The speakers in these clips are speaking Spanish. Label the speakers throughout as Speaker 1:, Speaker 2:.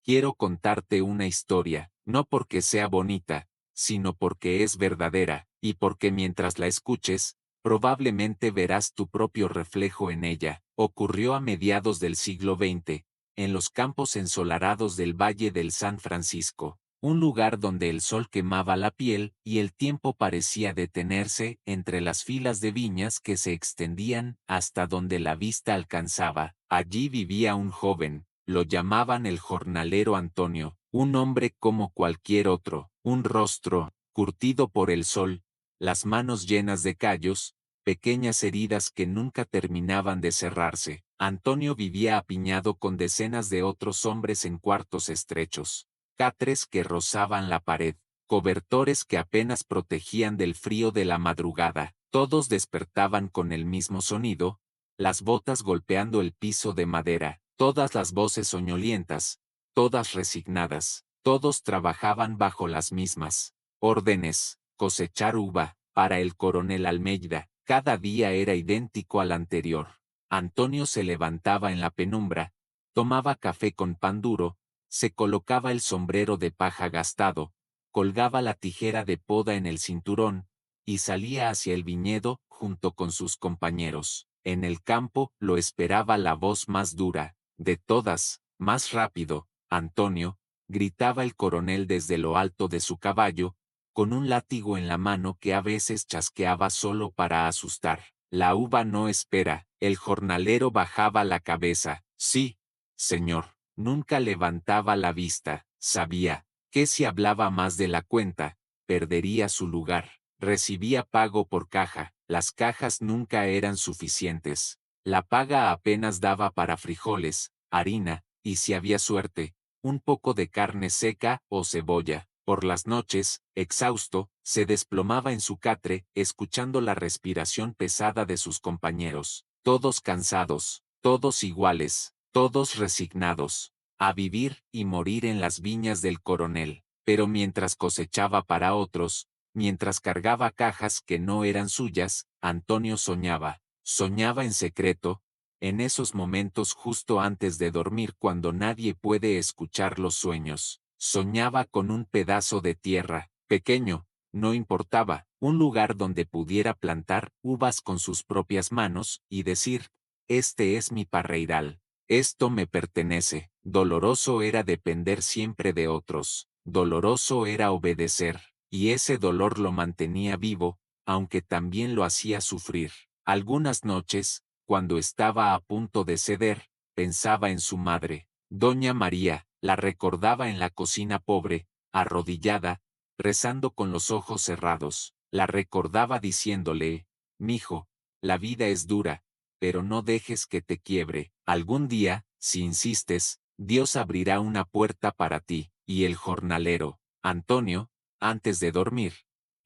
Speaker 1: quiero contarte una historia, no porque sea bonita, sino porque es verdadera, y porque mientras la escuches, probablemente verás tu propio reflejo en ella. Ocurrió a mediados del siglo XX, en los campos ensolarados del Valle del San Francisco, un lugar donde el sol quemaba la piel y el tiempo parecía detenerse entre las filas de viñas que se extendían hasta donde la vista alcanzaba. Allí vivía un joven, lo llamaban el jornalero Antonio, un hombre como cualquier otro, un rostro, curtido por el sol, las manos llenas de callos, pequeñas heridas que nunca terminaban de cerrarse. Antonio vivía apiñado con decenas de otros hombres en cuartos estrechos, catres que rozaban la pared, cobertores que apenas protegían del frío de la madrugada. Todos despertaban con el mismo sonido, las botas golpeando el piso de madera, todas las voces soñolientas, todas resignadas, todos trabajaban bajo las mismas órdenes: cosechar uva. Para el coronel Almeida, cada día era idéntico al anterior. Antonio se levantaba en la penumbra, tomaba café con pan duro, se colocaba el sombrero de paja gastado, colgaba la tijera de poda en el cinturón, y salía hacia el viñedo junto con sus compañeros. En el campo lo esperaba la voz más dura, de todas: más rápido, Antonio, gritaba el coronel desde lo alto de su caballo, con un látigo en la mano que a veces chasqueaba solo para asustar. La uva no espera. El jornalero bajaba la cabeza. Sí, señor. Nunca levantaba la vista. Sabía que si hablaba más de la cuenta, perdería su lugar. Recibía pago por caja. Las cajas nunca eran suficientes. La paga apenas daba para frijoles, harina, y si había suerte, un poco de carne seca o cebolla. Por las noches, exhausto, se desplomaba en su catre, escuchando la respiración pesada de sus compañeros, todos cansados, todos iguales, todos resignados, a vivir y morir en las viñas del coronel. Pero mientras cosechaba para otros, mientras cargaba cajas que no eran suyas, Antonio soñaba en secreto, en esos momentos justo antes de dormir cuando nadie puede escuchar los sueños. Soñaba con un pedazo de tierra, pequeño, no importaba, un lugar donde pudiera plantar uvas con sus propias manos y decir: este es mi parreiral, esto me pertenece. Doloroso era depender siempre de otros, doloroso era obedecer, y ese dolor lo mantenía vivo, aunque también lo hacía sufrir. Algunas noches, cuando estaba a punto de ceder, pensaba en su madre, Doña María. La recordaba en la cocina pobre, arrodillada, rezando con los ojos cerrados. La recordaba diciéndole: mijo, la vida es dura, pero no dejes que te quiebre. Algún día, si insistes, Dios abrirá una puerta para ti. Y el jornalero, Antonio, antes de dormir,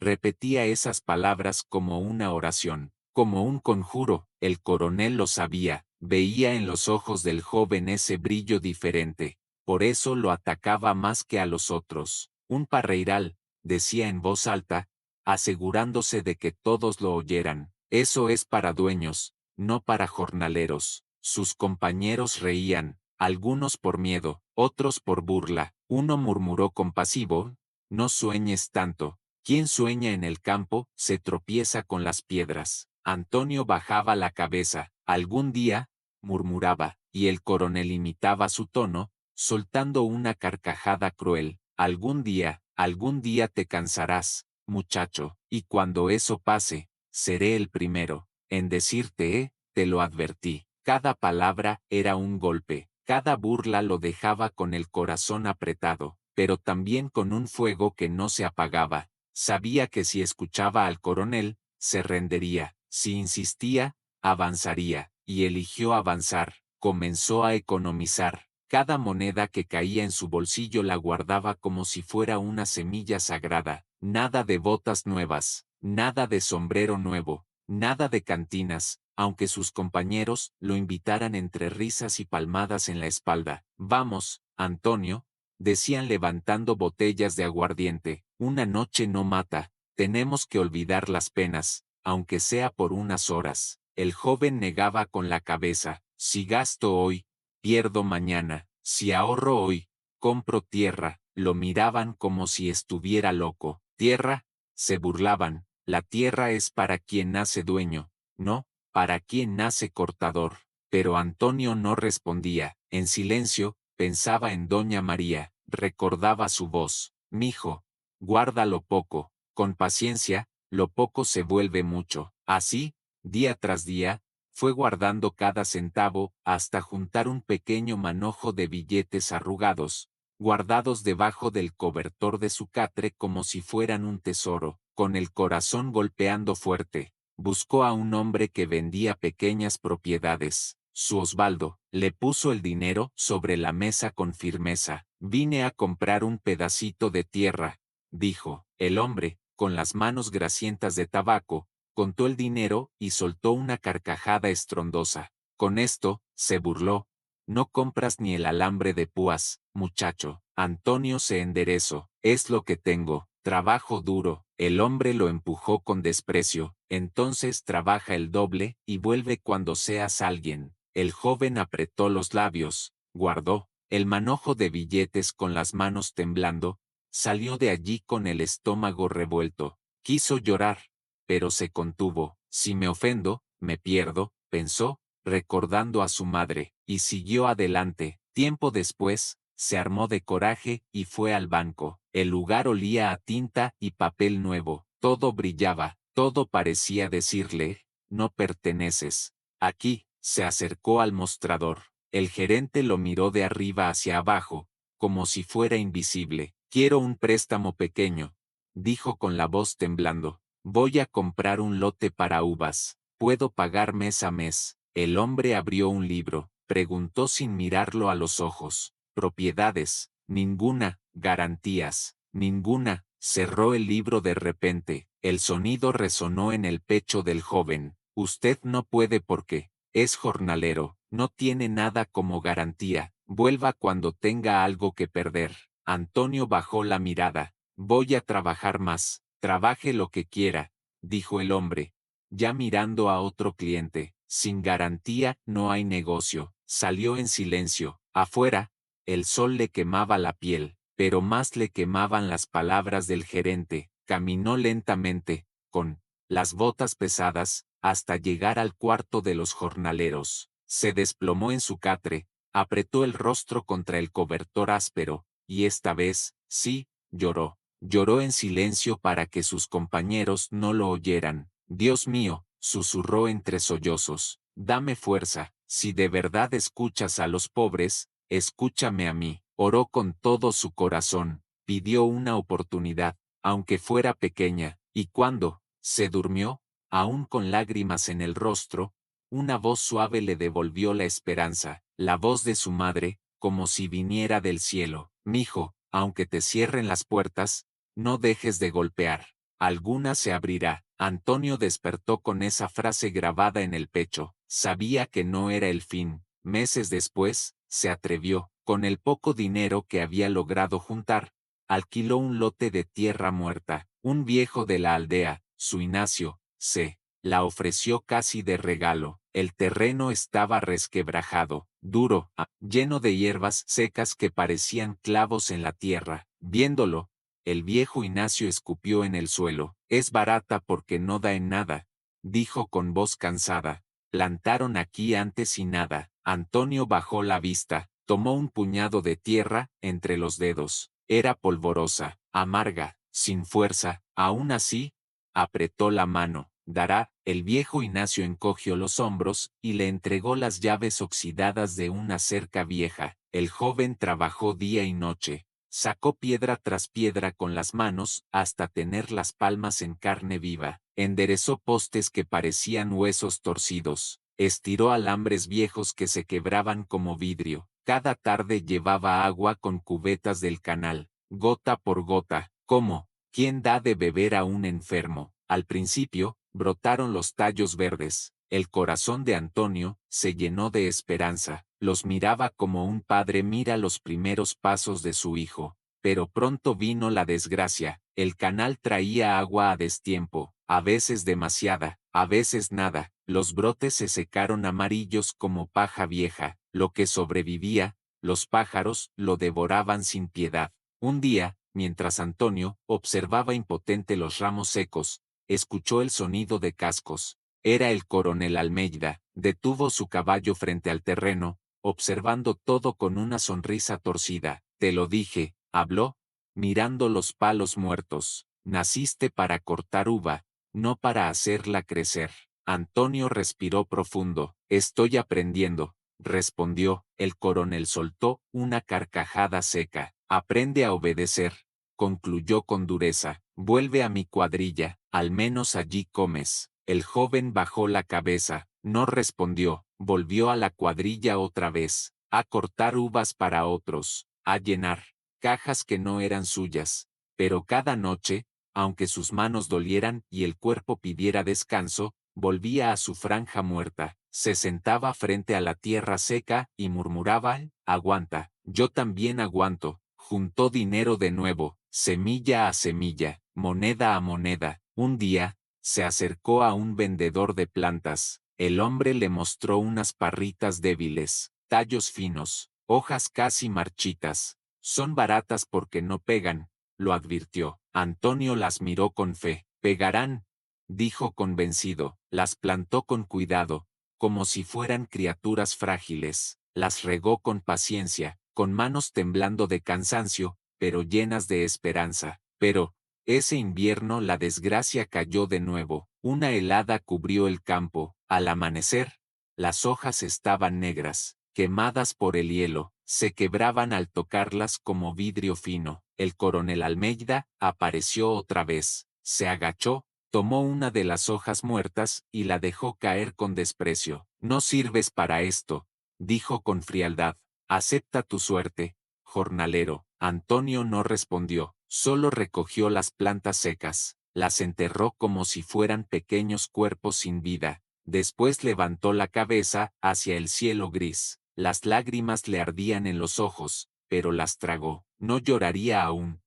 Speaker 1: repetía esas palabras como una oración, como un conjuro. El coronel lo sabía, veía en los ojos del joven ese brillo diferente. Por eso lo atacaba más que a los otros. Un parreiral, decía en voz alta, asegurándose de que todos lo oyeran. Eso es para dueños, no para jornaleros. Sus compañeros reían, algunos por miedo, otros por burla. Uno murmuró compasivo: no sueñes tanto. Quien sueña en el campo se tropieza con las piedras. Antonio bajaba la cabeza. Algún día, murmuraba, y el coronel imitaba su tono, soltando una carcajada cruel. Algún día te cansarás, muchacho, y cuando eso pase, seré el primero en decirte, te lo advertí. Cada palabra era un golpe, cada burla lo dejaba con el corazón apretado, pero también con un fuego que no se apagaba. Sabía que si escuchaba al coronel, se rendiría. Si insistía, avanzaría, y eligió avanzar. Comenzó a economizar. Cada moneda que caía en su bolsillo la guardaba como si fuera una semilla sagrada. Nada de botas nuevas, nada de sombrero nuevo, nada de cantinas, aunque sus compañeros lo invitaran entre risas y palmadas en la espalda. Vamos, Antonio, decían levantando botellas de aguardiente, una noche no mata, tenemos que olvidar las penas, aunque sea por unas horas. El joven negaba con la cabeza: si gasto hoy, pierdo mañana; si ahorro hoy, compro tierra, lo miraban como si estuviera loco. ¿Tierra? Se burlaban. La tierra es para quien nace dueño, no, para quien nace cortador. Pero Antonio no respondía. En silencio, pensaba en doña María, recordaba su voz. Mijo, guarda lo poco, con paciencia, lo poco se vuelve mucho. Así, día tras día, fue guardando cada centavo hasta juntar un pequeño manojo de billetes arrugados, guardados debajo del cobertor de su catre como si fueran un tesoro. Con el corazón golpeando fuerte, buscó a un hombre que vendía pequeñas propiedades. Su Osvaldo le puso el dinero sobre la mesa con firmeza. Vine a comprar un pedacito de tierra, dijo. El hombre, con las manos grasientas de tabaco, contó el dinero y soltó una carcajada estrondosa. Con esto, se burló. No compras ni el alambre de púas, muchacho. Antonio se enderezó. Es lo que tengo. Trabajo duro. El hombre lo empujó con desprecio. Entonces trabaja el doble y vuelve cuando seas alguien. El joven apretó los labios, guardó el manojo de billetes con las manos temblando, salió de allí con el estómago revuelto. Quiso llorar, pero se contuvo. Si me ofendo, me pierdo, pensó, recordando a su madre, y siguió adelante. Tiempo después, se armó de coraje y fue al banco. El lugar olía a tinta y papel nuevo. Todo brillaba, todo parecía decirle, no perteneces. Aquí, se acercó al mostrador. El gerente lo miró de arriba hacia abajo, como si fuera invisible. Quiero un préstamo pequeño, dijo con la voz temblando. Voy a comprar un lote para uvas. ¿Puedo pagar mes a mes? El hombre abrió un libro, preguntó sin mirarlo a los ojos. Propiedades, ninguna. Garantías, ninguna. Cerró el libro de repente. El sonido resonó en el pecho del joven. Usted no puede porque es jornalero, no tiene nada como garantía. Vuelva cuando tenga algo que perder. Antonio bajó la mirada. Voy a trabajar más. Trabaje lo que quiera, dijo el hombre, ya mirando a otro cliente. Sin garantía no hay negocio. Salió en silencio. Afuera, el sol le quemaba la piel, pero más le quemaban las palabras del gerente. Caminó lentamente, con las botas pesadas, hasta llegar al cuarto de los jornaleros. Se desplomó en su catre, apretó el rostro contra el cobertor áspero, y esta vez, sí, lloró. Lloró en silencio para que sus compañeros no lo oyeran. Dios mío, susurró entre sollozos, dame fuerza, si de verdad escuchas a los pobres, escúchame a mí. Oró con todo su corazón, pidió una oportunidad, aunque fuera pequeña, y cuando se durmió, aún con lágrimas en el rostro, una voz suave le devolvió la esperanza, la voz de su madre, como si viniera del cielo. Mijo, aunque te cierren las puertas, no dejes de golpear. Alguna se abrirá. Antonio despertó con esa frase grabada en el pecho. Sabía que no era el fin. Meses después, se atrevió, con el poco dinero que había logrado juntar, alquiló un lote de tierra muerta. Un viejo de la aldea, su Ignacio, se la ofreció casi de regalo. El terreno estaba resquebrajado, duro, lleno de hierbas secas que parecían clavos en la tierra. Viéndolo, el viejo Ignacio escupió en el suelo. Es barata porque no da en nada, dijo con voz cansada. Plantaron aquí antes y nada. Antonio bajó la vista, tomó un puñado de tierra entre los dedos. Era polvorosa, amarga, sin fuerza. Aún así, apretó la mano. Dará. El viejo Ignacio encogió los hombros y le entregó las llaves oxidadas de una cerca vieja. El joven trabajó día y noche. Sacó piedra tras piedra con las manos hasta tener las palmas en carne viva. Enderezó postes que parecían huesos torcidos. Estiró alambres viejos que se quebraban como vidrio. Cada tarde llevaba agua con cubetas del canal, gota por gota. ¿Cómo? ¿Quién da de beber a un enfermo? Al principio, brotaron los tallos verdes. El corazón de Antonio se llenó de esperanza. Los miraba como un padre mira los primeros pasos de su hijo. Pero pronto vino la desgracia. El canal traía agua a destiempo, a veces demasiada, a veces nada. Los brotes se secaron amarillos como paja vieja. Lo que sobrevivía, Los pájaros lo devoraban sin piedad. Un día, mientras Antonio observaba impotente los ramos secos, escuchó el sonido de cascos. Era el coronel Almeida. Detuvo su caballo frente al terreno, observando todo con una sonrisa torcida. Te lo dije, habló, mirando los palos muertos. Naciste para cortar uva, no para hacerla crecer. Antonio respiró profundo. Estoy aprendiendo, respondió. El coronel soltó una carcajada seca. Aprende a obedecer, concluyó con dureza. Vuelve a mi cuadrilla, al menos allí comes. El joven bajó la cabeza, no respondió, volvió a la cuadrilla otra vez, a cortar uvas para otros, a llenar cajas que no eran suyas. Pero cada noche, aunque sus manos dolieran y el cuerpo pidiera descanso, volvía a su franja muerta, se sentaba frente a la tierra seca y murmuraba, aguanta, yo también aguanto. Juntó dinero de nuevo, semilla a semilla, moneda a moneda. Un día, se acercó a un vendedor de plantas. El hombre le mostró unas parritas débiles, tallos finos, hojas casi marchitas. Son baratas porque no pegan, lo advirtió. Antonio las miró con fe. Pegarán, dijo convencido. Las plantó con cuidado, como si fueran criaturas frágiles. Las regó con paciencia, con manos temblando de cansancio, pero llenas de esperanza. Pero, ese invierno la desgracia cayó de nuevo. Una helada cubrió el campo. Al amanecer, las hojas estaban negras, quemadas por el hielo, se quebraban al tocarlas como vidrio fino. El coronel Almeida apareció otra vez. Se agachó, tomó una de las hojas muertas y la dejó caer con desprecio. No sirves para esto, dijo con frialdad. Acepta tu suerte, jornalero. Antonio no respondió, solo recogió las plantas secas, las enterró como si fueran pequeños cuerpos sin vida. Después levantó la cabeza hacia el cielo gris. Las lágrimas le ardían en los ojos, pero las tragó. No lloraría aún.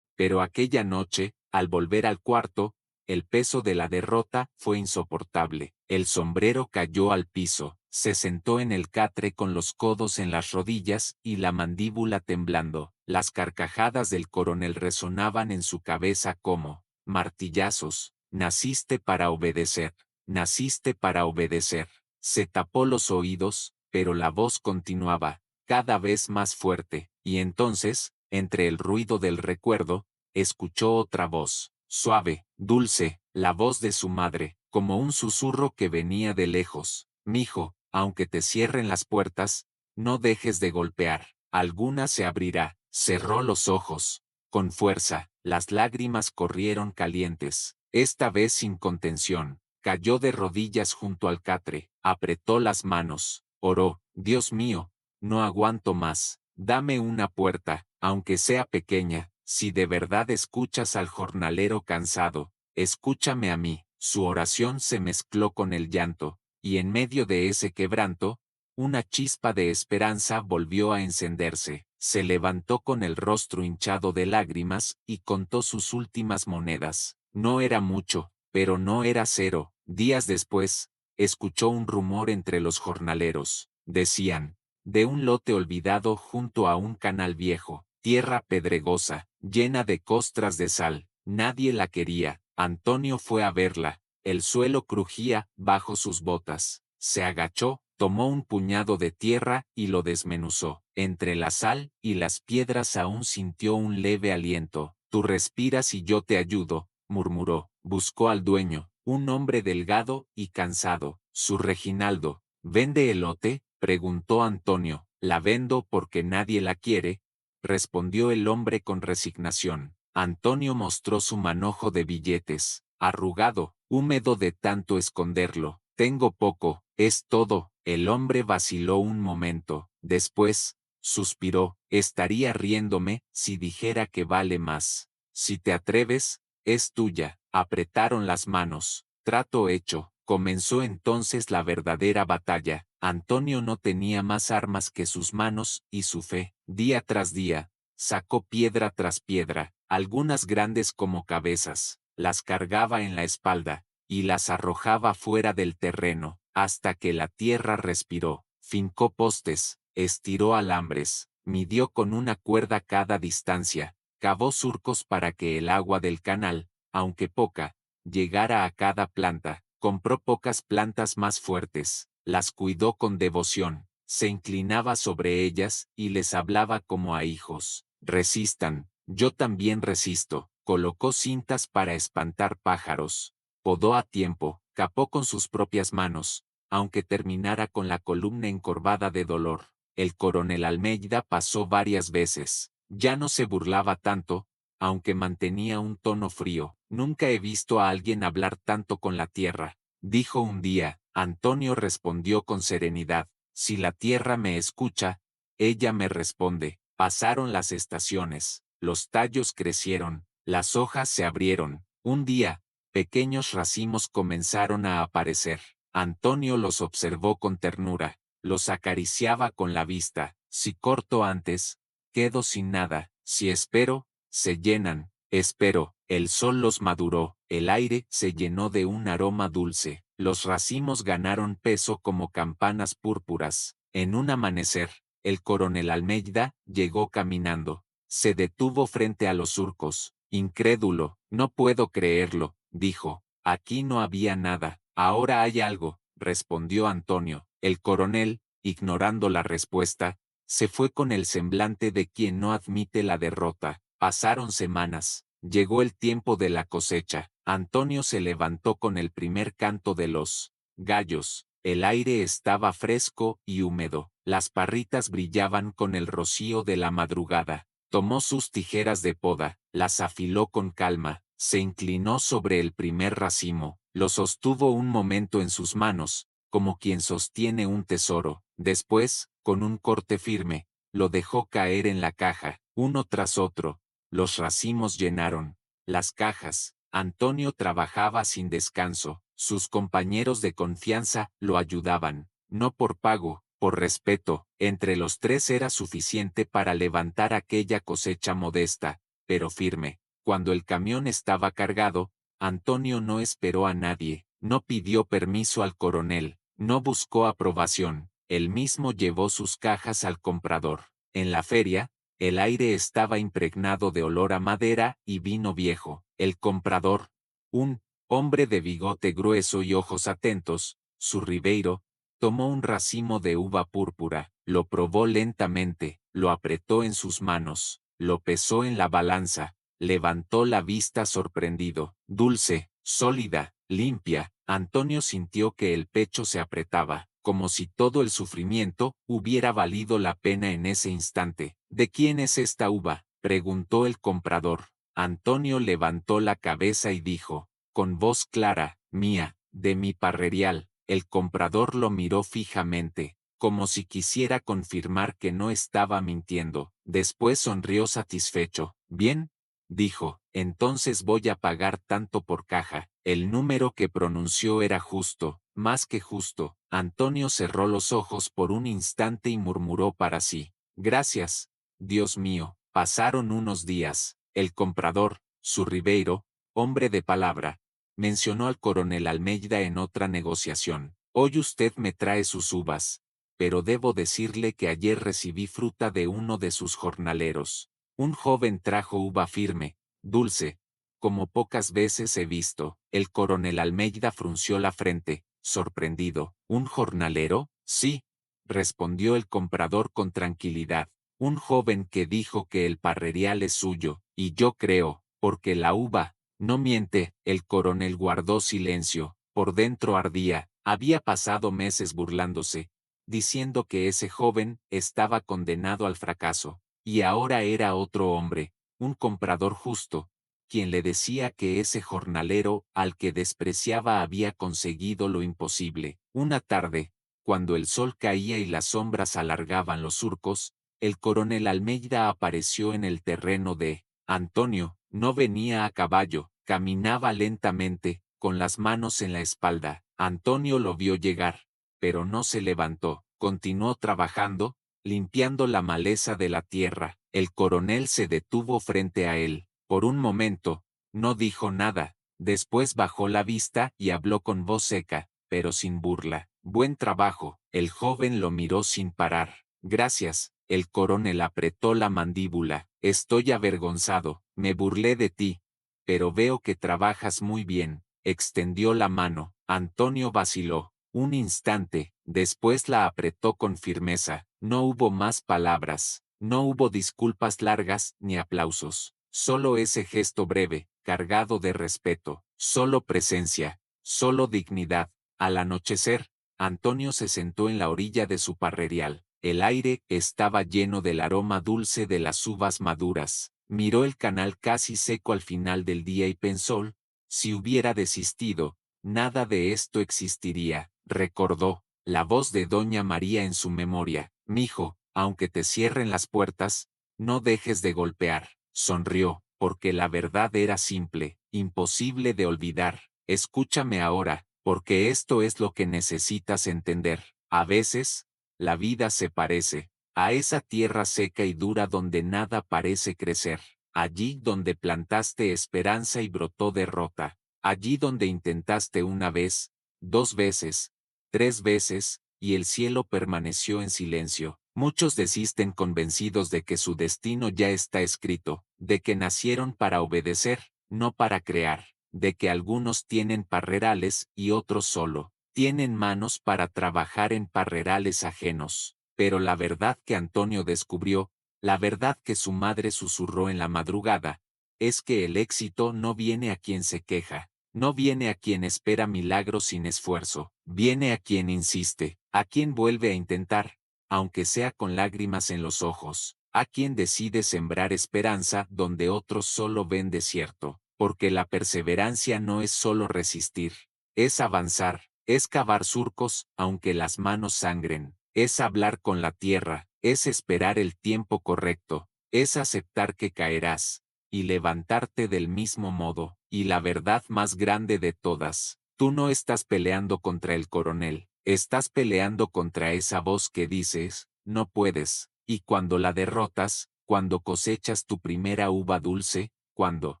Speaker 1: Pero aquella noche, al volver al cuarto, el peso de la derrota fue insoportable. El sombrero cayó al piso, se sentó en el catre con los codos en las rodillas y la mandíbula temblando. Las carcajadas del coronel resonaban en su cabeza como martillazos. Naciste para obedecer, naciste para obedecer. Se tapó los oídos, pero la voz continuaba, cada vez más fuerte, y entonces, entre el ruido del recuerdo, escuchó otra voz, suave, dulce, la voz de su madre, como un susurro que venía de lejos. Mijo, aunque te cierren las puertas, no dejes de golpear, alguna se abrirá. Cerró los ojos, con fuerza, las lágrimas corrieron calientes, esta vez sin contención. Cayó de rodillas junto al catre, apretó las manos, oró, Dios mío, no aguanto más, dame una puerta, aunque sea pequeña. Si de verdad escuchas al jornalero cansado, escúchame a mí. Su oración se mezcló con el llanto, y en medio de ese quebranto, una chispa de esperanza volvió a encenderse. Se levantó con el rostro hinchado de lágrimas y contó sus últimas monedas. No era mucho, pero no era cero. Días después, escuchó un rumor entre los jornaleros. Decían, de un lote olvidado junto a un canal viejo, tierra pedregosa, llena de costras de sal. Nadie la quería. Antonio fue a verla. El suelo crujía bajo sus botas. Se agachó, tomó un puñado de tierra y lo desmenuzó. Entre la sal y las piedras aún sintió un leve aliento. Tú respiras y yo te ayudo, murmuró. Buscó al dueño, un hombre delgado y cansado. Su Reginaldo. ¿Vende elote?, preguntó Antonio. La vendo porque nadie la quiere, respondió el hombre con resignación. Antonio mostró su manojo de billetes, arrugado, húmedo de tanto esconderlo. Tengo poco, es todo. El hombre vaciló un momento. Después, suspiró. Estaría riéndome si dijera que vale más. Si te atreves, es tuya. Apretaron las manos. Trato hecho. Comenzó entonces la verdadera batalla. Antonio no tenía más armas que sus manos y su fe. Día tras día, sacó piedra tras piedra, algunas grandes como cabezas, las cargaba en la espalda, y las arrojaba fuera del terreno. hasta que la tierra respiró, fincó postes, estiró alambres, midió con una cuerda cada distancia, cavó surcos para que el agua del canal, aunque poca, llegara a cada planta, compró pocas plantas más fuertes, las cuidó con devoción, se inclinaba sobre ellas y les hablaba como a hijos. Resistan, yo también resisto. Colocó cintas para espantar pájaros, podó a tiempo, capó con sus propias manos, aunque terminara con la columna encorvada de dolor. El coronel Almeida pasó varias veces. Ya no se burlaba tanto, aunque mantenía un tono frío. Nunca he visto a alguien hablar tanto con la tierra, dijo un día. Antonio respondió con serenidad, si la tierra me escucha, ella me responde. Pasaron las estaciones, los tallos crecieron, las hojas se abrieron. Un día, pequeños racimos comenzaron a aparecer. Antonio los observó con ternura, los acariciaba con la vista. Si corto antes, quedo sin nada. Si espero, se llenan. Espero, el sol los maduró, el aire se llenó de un aroma dulce. Los racimos ganaron peso como campanas púrpuras. En un amanecer, el coronel Almeida llegó caminando. Se detuvo frente a los surcos. Incrédulo, no puedo creerlo, dijo. Aquí no había nada. Ahora hay algo, respondió Antonio. El coronel, ignorando la respuesta, se fue con el semblante de quien no admite la derrota. Pasaron semanas. Llegó el tiempo de la cosecha. Antonio se levantó con el primer canto de los gallos. El aire estaba fresco y húmedo. Las parritas brillaban con el rocío de la madrugada. Tomó sus tijeras de poda, las afiló con calma, se inclinó sobre el primer racimo, lo sostuvo un momento en sus manos, como quien sostiene un tesoro. Después, con un corte firme, lo dejó caer en la caja, uno tras otro. Los racimos llenaron las cajas. Antonio trabajaba sin descanso. Sus compañeros de confianza lo ayudaban, no por pago, por respeto. Entre los tres era suficiente para levantar aquella cosecha modesta, pero firme. Cuando el camión estaba cargado, Antonio no esperó a nadie, no pidió permiso al coronel, no buscó aprobación, él mismo llevó sus cajas al comprador. En la feria, el aire estaba impregnado de olor a madera y vino viejo. El comprador, un hombre de bigote grueso y ojos atentos, su Ribeiro, tomó un racimo de uva púrpura, lo probó lentamente, lo apretó en sus manos, lo pesó en la balanza, levantó la vista sorprendido. Dulce, sólida, limpia. Antonio sintió que el pecho se apretaba, como si todo el sufrimiento hubiera valido la pena en ese instante. ¿De quién es esta uva?, preguntó el comprador. Antonio levantó la cabeza y dijo, con voz clara, mía, de mi parrerial. El comprador lo miró fijamente, como si quisiera confirmar que no estaba mintiendo. Después sonrió satisfecho. Bien, dijo, entonces voy a pagar tanto por caja. El número que pronunció era justo, más que justo. Antonio cerró los ojos por un instante y murmuró para sí, gracias, Dios mío. Pasaron unos días. El comprador, su Ribeiro, hombre de palabra, mencionó al coronel Almeida en otra negociación. Hoy usted me trae sus uvas, pero debo decirle que ayer recibí fruta de uno de sus jornaleros. Un joven trajo uva firme, dulce, como pocas veces he visto. El coronel Almeida frunció la frente, sorprendido. ¿Un jornalero? Sí, respondió el comprador con tranquilidad. Un joven que dijo que el parrerial es suyo, y yo creo, porque la uva no miente. El coronel guardó silencio, por dentro ardía, había pasado meses burlándose, diciendo que ese joven estaba condenado al fracaso, y ahora era otro hombre, un comprador justo, quien le decía que ese jornalero al que despreciaba había conseguido lo imposible. Una tarde, cuando el sol caía y las sombras alargaban los surcos, el coronel Almeida apareció en el terreno de Antonio. No venía a caballo, caminaba lentamente, con las manos en la espalda. Antonio lo vio llegar, pero no se levantó. Continuó trabajando, limpiando la maleza de la tierra. El coronel se detuvo frente a él. Por un momento, no dijo nada. Después bajó la vista y habló con voz seca, pero sin burla. Buen trabajo. El joven lo miró sin parar. Gracias. El coronel apretó la mandíbula. Estoy avergonzado. Me burlé de ti. Pero veo que trabajas muy bien. Extendió la mano. Antonio vaciló. Un instante. Después la apretó con firmeza. No hubo más palabras. No hubo disculpas largas ni aplausos. Solo ese gesto breve, cargado de respeto. Solo presencia. Solo dignidad. Al anochecer, Antonio se sentó en la orilla de su parrerial. El aire estaba lleno del aroma dulce de las uvas maduras. Miró el canal casi seco al final del día y pensó, si hubiera desistido, nada de esto existiría. Recordó la voz de doña María en su memoria. Mijo, aunque te cierren las puertas, no dejes de golpear. Sonrió, porque la verdad era simple, imposible de olvidar. Escúchame ahora, porque esto es lo que necesitas entender. A veces, la vida se parece a esa tierra seca y dura donde nada parece crecer. Allí donde plantaste esperanza y brotó derrota. Allí donde intentaste una vez, 2 veces, 3 veces, y el cielo permaneció en silencio. Muchos desisten convencidos de que su destino ya está escrito, de que nacieron para obedecer, no para crear, de que algunos tienen parrerales y otros solo tienen manos para trabajar en parrerales ajenos. Pero la verdad que Antonio descubrió, la verdad que su madre susurró en la madrugada, es que el éxito no viene a quien se queja, no viene a quien espera milagros sin esfuerzo, viene a quien insiste, a quien vuelve a intentar, aunque sea con lágrimas en los ojos, a quien decide sembrar esperanza donde otros solo ven desierto, porque la perseverancia no es solo resistir, es avanzar, es cavar surcos, aunque las manos sangren, es hablar con la tierra, es esperar el tiempo correcto, es aceptar que caerás, y levantarte del mismo modo, y la verdad más grande de todas, tú no estás peleando contra el coronel, estás peleando contra esa voz que dices, no puedes, y cuando la derrotas, cuando cosechas tu primera uva dulce, cuando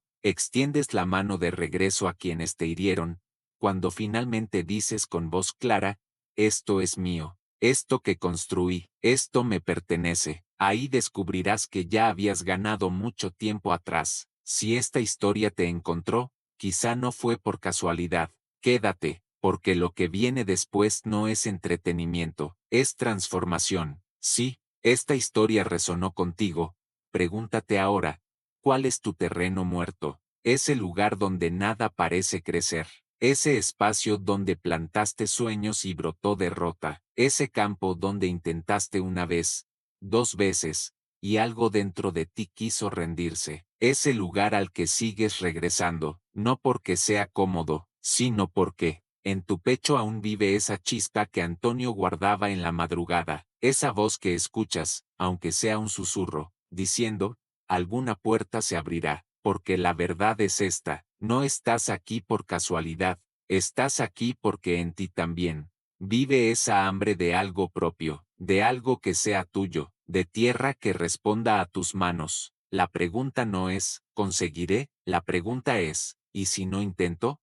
Speaker 1: extiendes la mano de regreso a quienes te hirieron, cuando finalmente dices con voz clara, esto es mío, esto que construí, esto me pertenece, ahí descubrirás que ya habías ganado mucho tiempo atrás. Si esta historia te encontró, quizá no fue por casualidad. Quédate, porque lo que viene después no es entretenimiento, es transformación. Sí, esta historia resonó contigo. Pregúntate ahora, ¿cuál es tu terreno muerto? Ese lugar donde nada parece crecer. Ese espacio donde plantaste sueños y brotó derrota. Ese campo donde intentaste una vez, 2 veces, y algo dentro de ti quiso rendirse. Ese lugar al que sigues regresando, no porque sea cómodo, sino porque, en tu pecho aún vive esa chispa que Antonio guardaba en la madrugada, esa voz que escuchas, aunque sea un susurro, diciendo, alguna puerta se abrirá, porque la verdad es esta, no estás aquí por casualidad, estás aquí porque en ti también vive esa hambre de algo propio, de algo que sea tuyo, de tierra que responda a tus manos. La pregunta no es, ¿conseguiré? La pregunta es, ¿y si no intento?